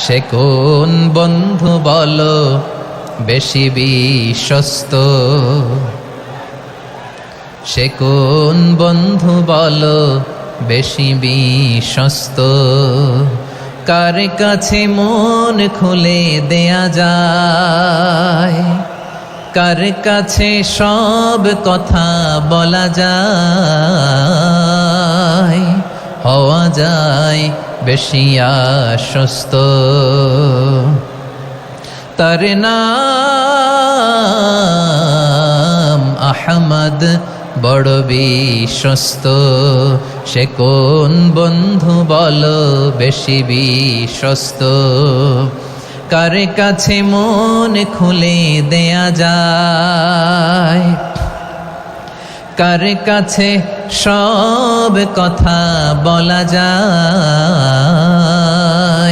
সে কোন বন্ধু বলো বেশি বিশ্বস্ত, সে কোন বন্ধু বলো বেশি বিশ্বস্ত, কার কাছে মন খুলে দেয়া যায়, কার কাছে সব কথা বলা যায়, হওয়া যায় বেশি আশ্বস্ত। তার নাম আহমদ বড় বিশ্বস্ত, সে কোন বন্ধু বলো বেশি বিশ্বস্ত, কার কাছে মন খুলে দেয়া যায়, কার কাছে সব কথা বলা যায়।